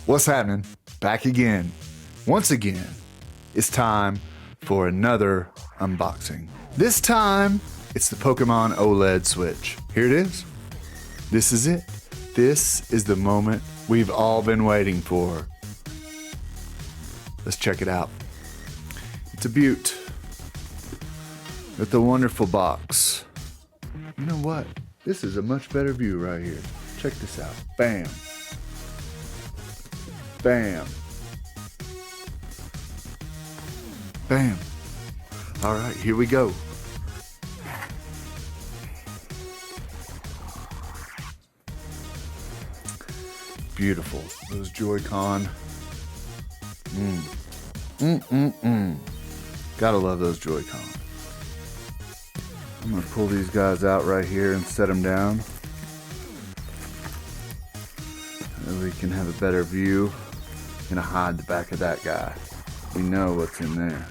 What's happening? Back again. Once again, it's time for another unboxing. This time, it's the Pokémon OLED Switch. Here it is. This is it. This is the moment we've all been waiting for. Let's check it out. It's a beaut. With the wonderful box. You know what? This is a much better view right here. Check this out. Bam. Bam. Bam. All right, here we go. Beautiful. Those Joy-Con. Gotta love those Joy-Con. I'm gonna pull these guys out right here and set them down. And we can have a better view. Gonna hide the back of that guy. We know what's in there.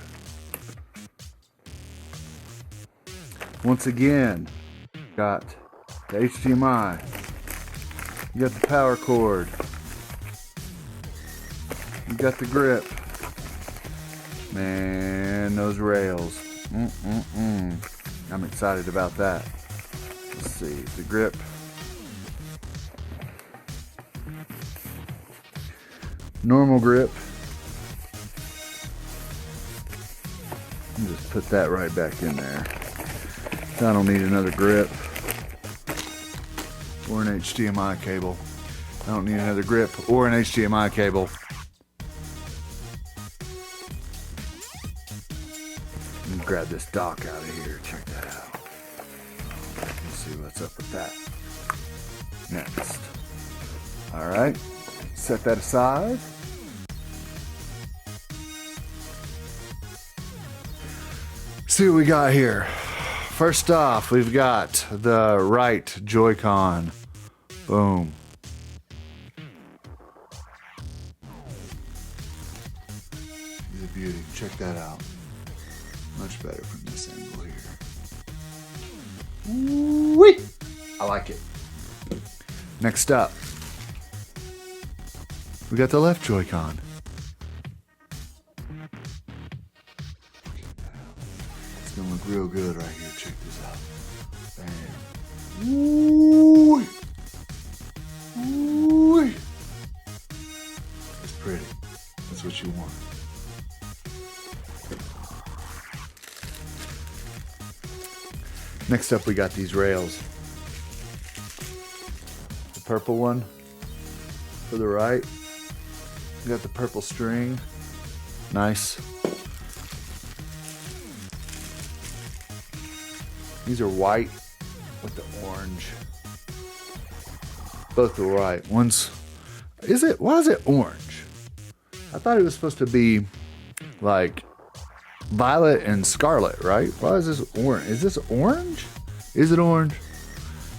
Once again, got the HDMI. You got the power cord. You got the grip. Man, those rails. I'm excited about that. Let's see, the grip. Normal grip. Just put that right back in there. I don't need another grip or an HDMI cable. I don't need another grip or an HDMI cable. Let me grab this dock out of here. Check that out. Let's see what's up with that. Next. All right. Set that aside. See what we got here. First off, we've got the right Joy-Con. Boom. He's a beauty. Check that out. Much better from this angle here. Whee! I like it. Next up, we got the left Joy-Con. It's gonna look real good right here. Check this out. Bam. Ooh. Ooh. It's pretty. That's what you want. Next up, we got these rails. The purple one for the right. We got the purple string. Nice. These are white with the orange. Both are white. One's... Why is it orange? I thought it was supposed to be like violet and scarlet, right? Why is this orange? Is this orange? Is it orange?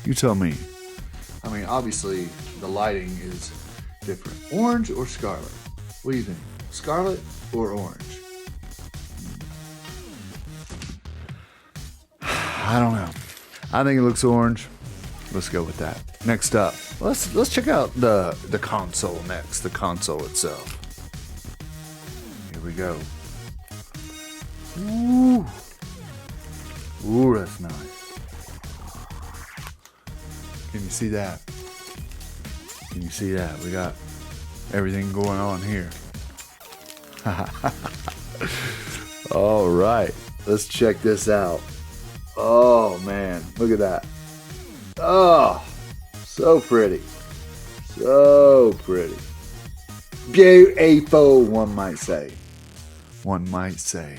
You tell me. I mean, obviously, the lighting is different. Orange or scarlet? What do you think? Scarlet or orange? I don't know. I think it looks orange. Let's go with that. Next up, let's check out the console next. The console itself. Here we go. Ooh. Ooh, that's nice. Can you see that? Can you see that? We got everything going on here. All right, let's check this out. Oh man, look at that. Oh, so pretty. So pretty. Beautiful, one might say. One might say.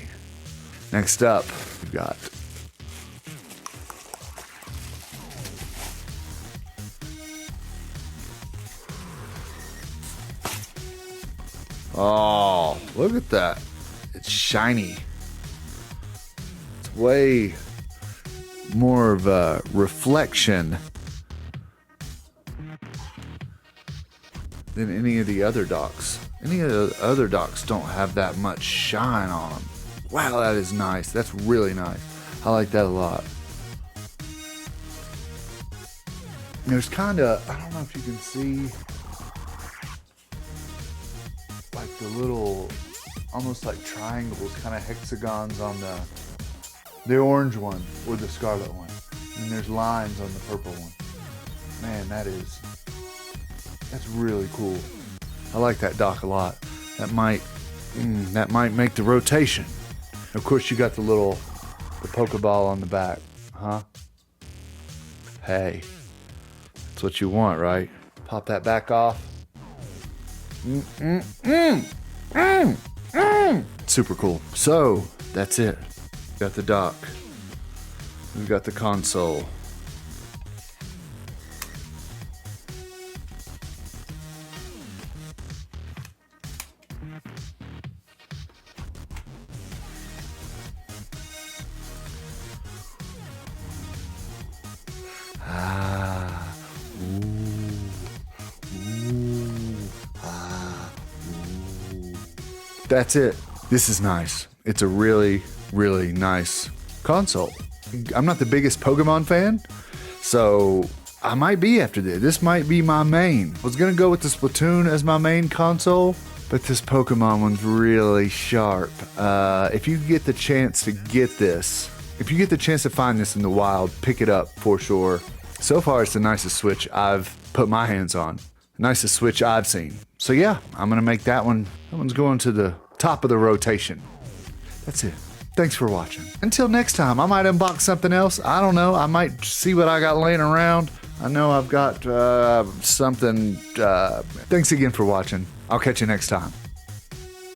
Next up, we've got oh, look at that. It's shiny. It's way more of a reflection than any of the other docks. Any of the other docks don't have that much shine on them. Wow, that is nice. That's really nice. I like that a lot. There's kind of, I don't know if you can see, the little, almost like triangles, kind of hexagons on the orange one or the scarlet one. And there's lines on the purple one. Man, that's really cool. I like that dock a lot. That might make the rotation. Of course, you got the Pokeball on the back, huh? Hey, that's what you want, right? Pop that back off. Super cool. So, that's it. We got the dock. We've got the console. That's it. This is nice. It's a really, really nice console. I'm not the biggest Pokemon fan, so I might be after this. This might be my main. I was gonna go with the Splatoon as my main console, but this Pokemon one's really sharp. If you get the chance to get this, if you get the chance to find this in the wild, pick it up for sure. So far, it's the nicest Switch I've put my hands on. Nicest Switch I've seen. So yeah, I'm gonna make that one. That one's going to the top of the rotation. That's it. Thanks for watching. Until next time, I might unbox something else. I don't know. I might see what I got laying around. I know I've got something. Thanks again for watching. I'll catch you next time.